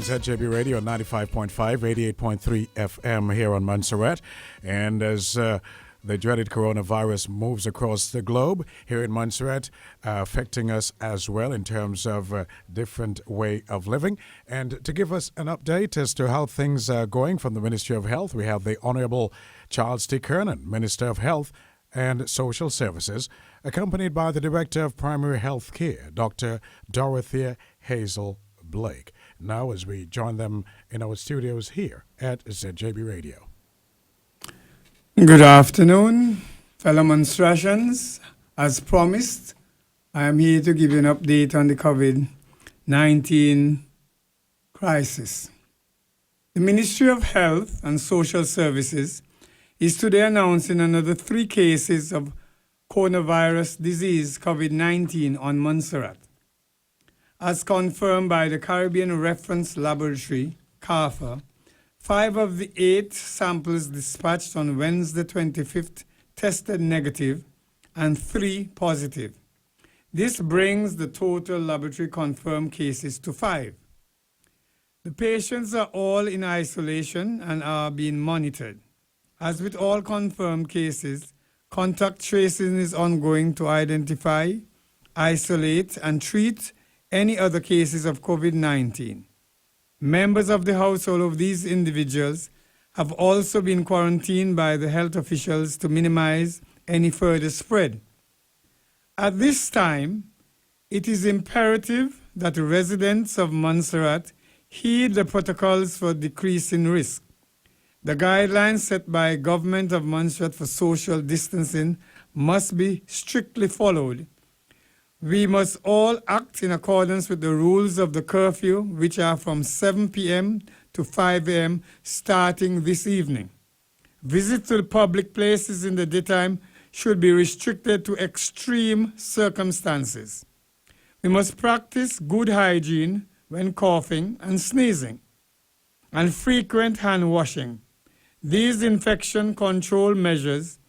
ZJB Radio 95.5, 88.3 FM here on Montserrat. And as the dreaded coronavirus moves across the globe, here in Montserrat, affecting us as well in terms of different way of living. And to give us an update as to how things are going from the Ministry of Health, we have the Honorable Charles T. Kernan, Minister of Health and Social Services, accompanied by the Director of Primary Health Care, Dr. Dorothea Hazel Blake. Now, as we join them in our studios here at ZJB Radio. Good afternoon, fellow Monsterations. As promised, I am here to give you an update on the COVID-19 crisis. The Ministry of Health and Social Services is today announcing another 3 cases of coronavirus disease, COVID-19, on Montserrat. As confirmed by the Caribbean Reference Laboratory, CARFA, 5 of the 8 samples dispatched on Wednesday 25th tested negative and 3 positive. This brings the total laboratory confirmed cases to 5. The patients are all in isolation and are being monitored. As with all confirmed cases, contact tracing is ongoing to identify, isolate, and treat any other cases of COVID-19. Members of the household of these individuals have also been quarantined by the health officials to minimize any further spread. At this time, it is imperative that residents of Montserrat heed the protocols for decreasing risk. The guidelines set by Government of Montserrat for social distancing must be strictly followed. We must all act in accordance with the rules of the curfew, which are from 7 p.m. to 5 a.m. starting this evening. Visits to the public places in the daytime should be restricted to extreme circumstances. We must practice good hygiene when coughing and sneezing, and frequent hand washing. These infection control measures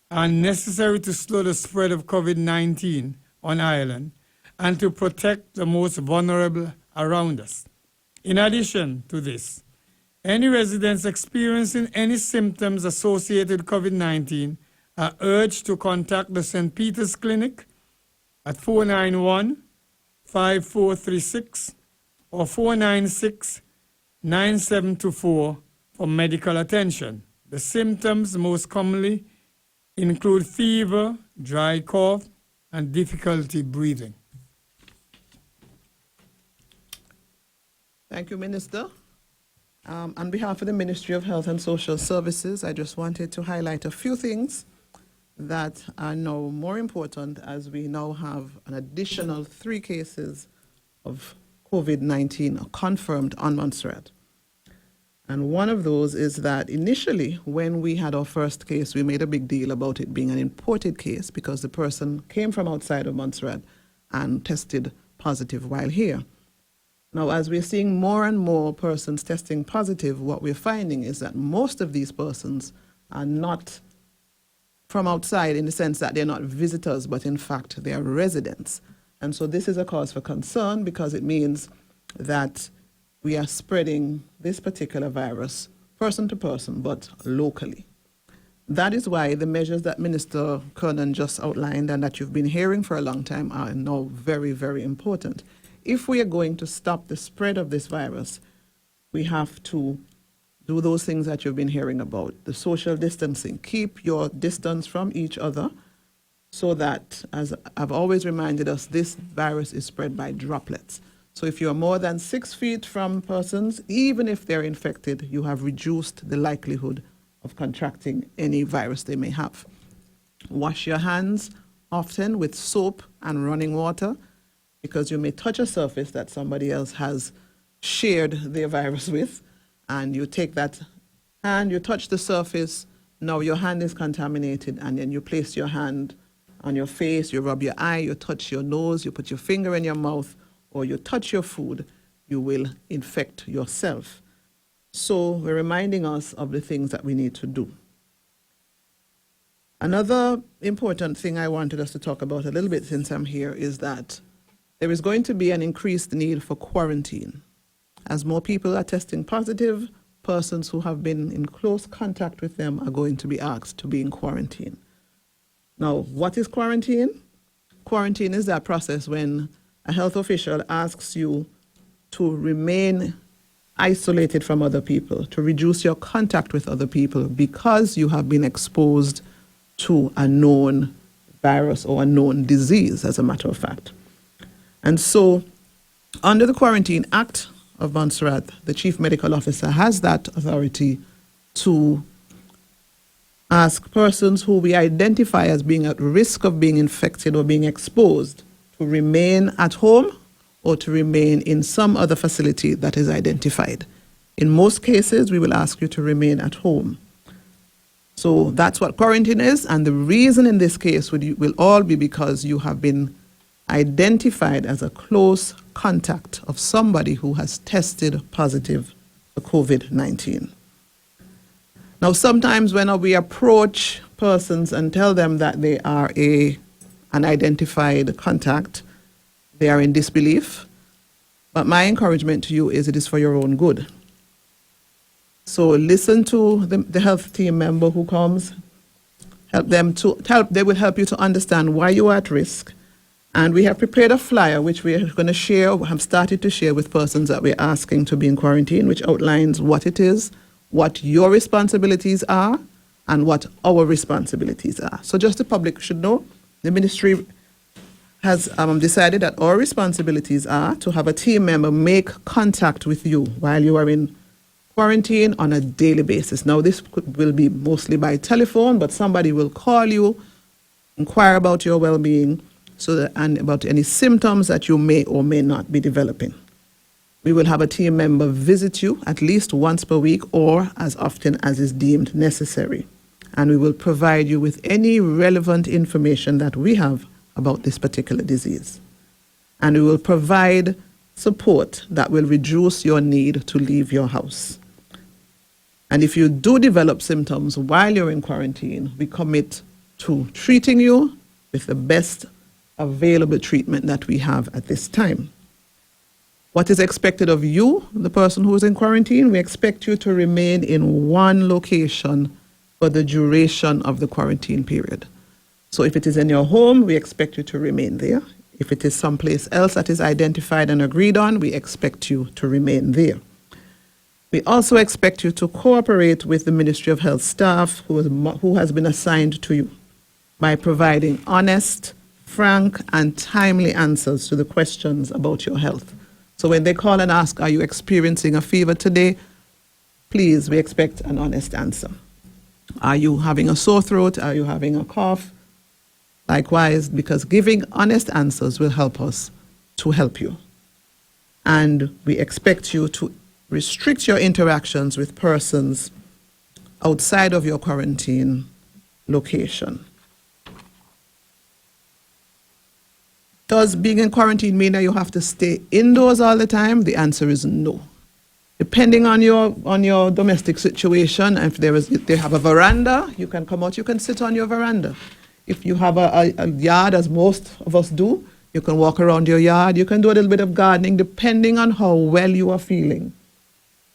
are necessary to slow the spread of COVID-19 on island and to protect the most vulnerable around us. In addition to this, any residents experiencing any symptoms associated with COVID-19 are urged to contact the St. Peter's Clinic at 491-5436 or 496-9724 for medical attention. The symptoms most commonly include fever, dry cough, and difficulty breathing. Thank you, Minister. On behalf of the Ministry of Health and Social Services, I just wanted to highlight a few things that are now more important as we now have an additional 3 cases of COVID-19 confirmed on Montserrat. And one of those is that initially, when we had our first case, we made a big deal about it being an imported case because the person came from outside of Montserrat and tested positive while here. Now, as we're seeing more and more persons testing positive, what we're finding is that most of these persons are not from outside in the sense that they're not visitors, but in fact, they are residents. And so this is a cause for concern because it means that we are spreading this particular virus person to person, but locally. That is why the measures that Minister Kernan just outlined and that you've been hearing for a long time are now very, very important. If we are going to stop the spread of this virus, we have to do those things that you've been hearing about, the social distancing. Keep your distance from each other so that, as I've always reminded us, this virus is spread by droplets. So if you're more than 6 feet from persons, even if they're infected, you have reduced the likelihood of contracting any virus they may have. Wash your hands often with soap and running water because you may touch a surface that somebody else has shared their virus with, and you take that hand, you touch the surface, now your hand is contaminated, and then you place your hand on your face, you rub your eye, you touch your nose, you put your finger in your mouth, or you touch your food, you will infect yourself. So we're reminding us of the things that we need to do. Another important thing I wanted us to talk about a little bit since I'm here is that there is going to be an increased need for quarantine. As more people are testing positive, persons who have been in close contact with them are going to be asked to be in quarantine. Now, what is quarantine? Quarantine is that process when a health official asks you to remain isolated from other people, to reduce your contact with other people because you have been exposed to a known virus or a known disease, as a matter of fact. And so, under the Quarantine Act of Montserrat, the Chief Medical Officer has that authority to ask persons who we identify as being at risk of being infected or being exposed to remain at home or to remain in some other facility that is identified. In most cases, we will ask you to remain at home. So that's what quarantine is, and the reason in this case will all be because you have been identified as a close contact of somebody who has tested positive for COVID-19. Now, sometimes when we approach persons and tell them that they are an identified contact, they are in disbelief. But my encouragement to you is it is for your own good. So listen to the health team member who comes. They will help you to understand why you are at risk. And we have prepared a flyer which we are going to share, have started to share with persons that we're asking to be in quarantine, which outlines what it is, what your responsibilities are, and what our responsibilities are. So just the public should know, the ministry has decided that our responsibilities are to have a team member make contact with you while you are in quarantine on a daily basis. Now, this will be mostly by telephone, but somebody will call you, inquire about your well-being, and about any symptoms that you may or may not be developing. We will have a team member visit you at least once per week or as often as is deemed necessary. And we will provide you with any relevant information that we have about this particular disease. And we will provide support that will reduce your need to leave your house. And if you do develop symptoms while you're in quarantine, we commit to treating you with the best available treatment that we have at this time. What is expected of you, the person who is in quarantine? We expect you to remain in one location for the duration of the quarantine period. So if it is in your home, we expect you to remain there. If it is someplace else that is identified and agreed on, we expect you to remain there. We also expect you to cooperate with the Ministry of Health staff who has been assigned to you by providing honest, frank, and timely answers to the questions about your health. So when they call and ask, are you experiencing a fever today? Please, we expect an honest answer. Are you having a sore throat? Are you having a cough? Likewise, because giving honest answers will help us to help you. And we expect you to restrict your interactions with persons outside of your quarantine location. Does being in quarantine mean that you have to stay indoors all the time? The answer is no. Depending on your domestic situation, if they have a veranda, you can come out, you can sit on your veranda. If you have a yard, as most of us do, you can walk around your yard. You can do a little bit of gardening depending on how well you are feeling.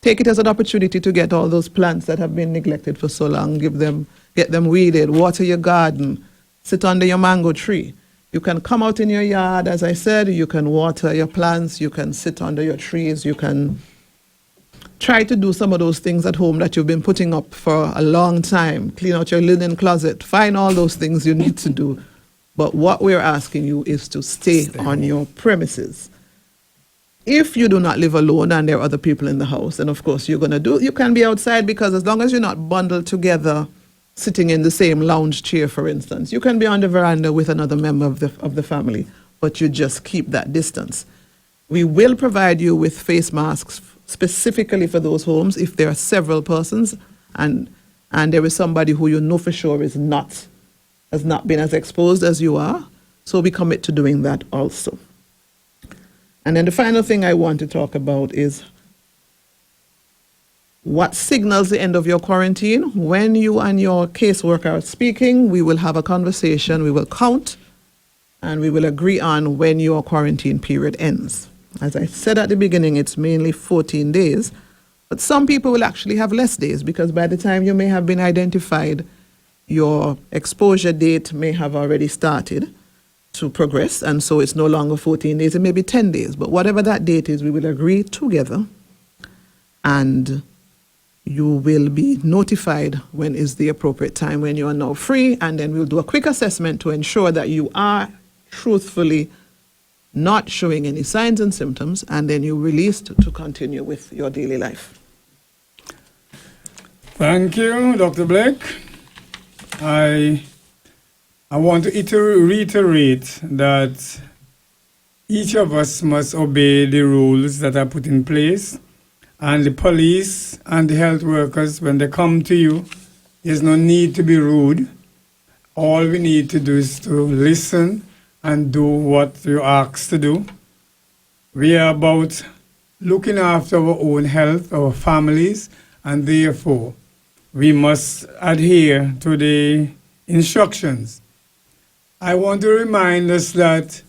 Take it as an opportunity to get all those plants that have been neglected for so long, get them weeded, water your garden, sit under your mango tree. You can come out in your yard, as I said, you can water your plants, you can sit under your trees, you can try to do some of those things at home that you've been putting up for a long time. Clean out your linen closet, find all those things you need to do. But what we're asking you is to stay on your premises. If you do not live alone and there are other people in the house, then of course you can be outside, because as long as you're not bundled together, sitting in the same lounge chair, for instance, you can be on the veranda with another member of the family, but you just keep that distance. We will provide you with face masks specifically for those homes if there are several persons and there is somebody who you know for sure has not been as exposed as you are. So we commit to doing that also. And then the final thing I want to talk about is what signals the end of your quarantine. When you and your caseworker are speaking, we will have a conversation, we will count, and we will agree on when your quarantine period ends. As I said at the beginning, it's mainly 14 days. But some people will actually have less days because by the time you may have been identified, your exposure date may have already started to progress. And so it's no longer 14 days, it may be 10 days. But whatever that date is, we will agree together and you will be notified when is the appropriate time when you are now free. And then we'll do a quick assessment to ensure that you are truthfully not showing any signs and symptoms, and then you're released to continue with your daily life. Thank you, Dr. Blake. I want to reiterate that each of us must obey the rules that are put in place, and the police and the health workers, when they come to you, there's no need to be rude. All we need to do is to listen and do what you're asked to do. We are about looking after our own health, our families, and therefore we must adhere to the instructions. I want to remind us that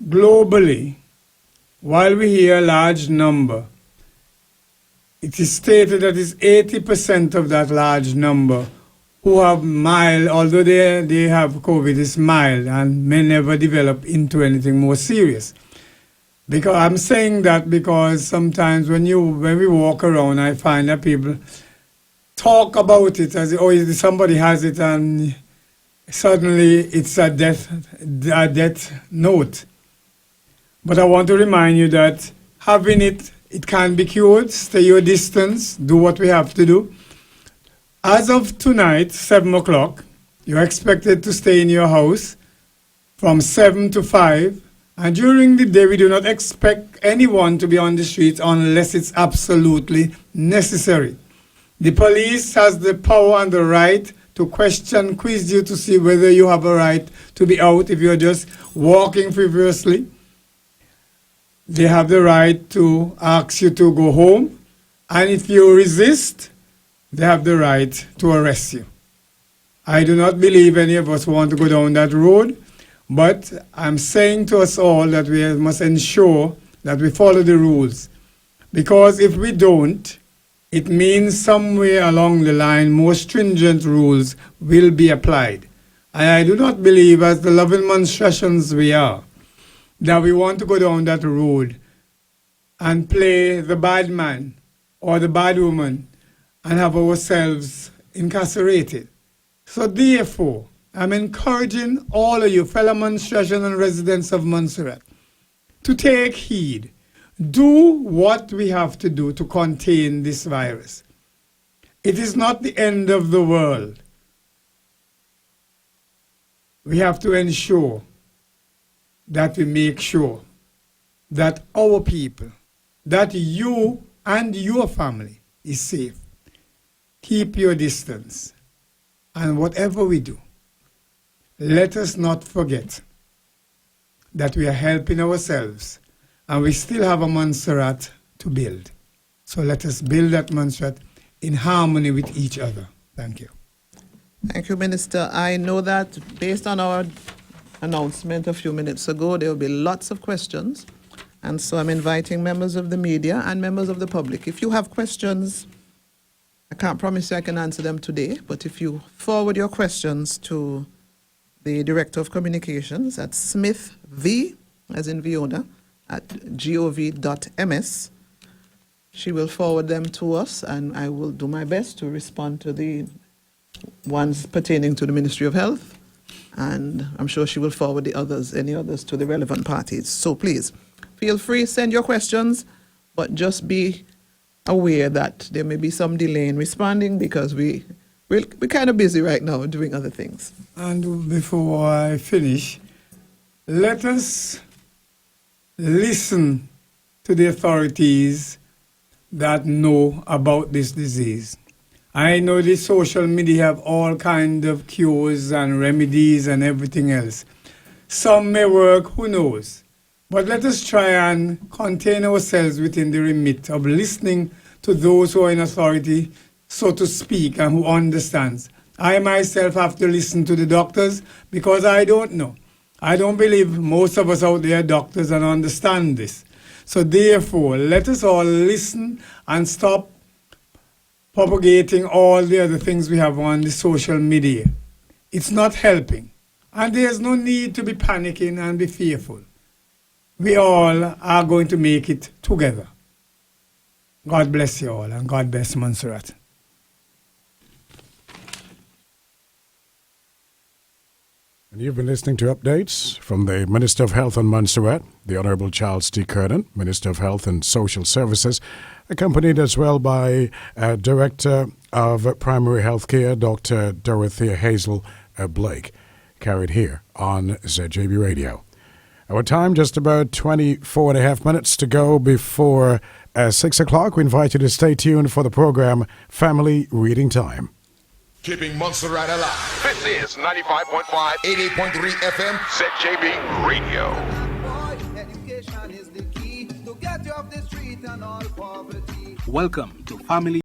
globally, while we hear a large number, it is stated that it's 80% of that large number who have mild, although they have COVID, is mild and may never develop into anything more serious. Because I'm saying that because sometimes when we walk around, I find that people talk about it as somebody has it and suddenly it's a death note. But I want to remind you that having it can be cured. Stay your distance. Do what we have to do. As of tonight, 7 o'clock, you're expected to stay in your house from 7 to 5. And during the day, we do not expect anyone to be on the streets unless it's absolutely necessary. The police has the power and the right to quiz you to see whether you have a right to be out if you're just walking frivolously. They have the right to ask you to go home. And if you resist, they have the right to arrest you. I do not believe any of us want to go down that road, but I'm saying to us all that we must ensure that we follow the rules. Because if we don't, it means somewhere along the line more stringent rules will be applied. And I do not believe, as the loving monstrations we are, that we want to go down that road and play the bad man or the bad woman and have ourselves incarcerated. So therefore, I'm encouraging all of you fellow monstration and residents of Montserrat to take heed. Do what we have to do to contain this virus. It is not the end of the world. We have to ensure that we make sure that our people, that you and your family is safe. Keep your distance. And whatever we do, let us not forget that we are helping ourselves and we still have a Montserrat to build. So let us build that Montserrat in harmony with each other. Thank you. Thank you, Minister. I know that based on our announcement a few minutes ago, there will be lots of questions. And so I'm inviting members of the media and members of the public. If you have questions, I can't promise you I can answer them today, but if you forward your questions to the Director of Communications at Smith V, as in Viona, at gov.ms, she will forward them to us, and I will do my best to respond to the ones pertaining to the Ministry of Health, and I'm sure she will forward the others, any others, to the relevant parties. So please, feel free, send your questions, but just be aware that there may be some delay in responding because we're kind of busy right now doing other things. And before I finish, let us listen to the authorities that know about this disease. I know the social media have all kinds of cures and remedies and everything else. Some may work, who knows? But let us try and contain ourselves within the remit of listening to those who are in authority, so to speak, and who understands. I myself have to listen to the doctors because I don't know. I don't believe most of us out there are doctors and understand this. So therefore, let us all listen and stop propagating all the other things we have on the social media. It's not helping. And there's no need to be panicking and be fearful. We all are going to make it together. God bless you all, and God bless Montserrat. And you've been listening to updates from the Minister of Health on Montserrat, the Honorable Charles T. Kernan, Minister of Health and Social Services, accompanied as well by Director of Primary Health Care, Dr. Dorothea Hazel Blake, carried here on ZJB Radio. Our time, just about 24 and a half minutes to go before 6 o'clock. We invite you to stay tuned for the program Family Reading Time. Keeping Montserrat alive. This is 95.5, 88.3 FM. ZJB Radio. Welcome to Family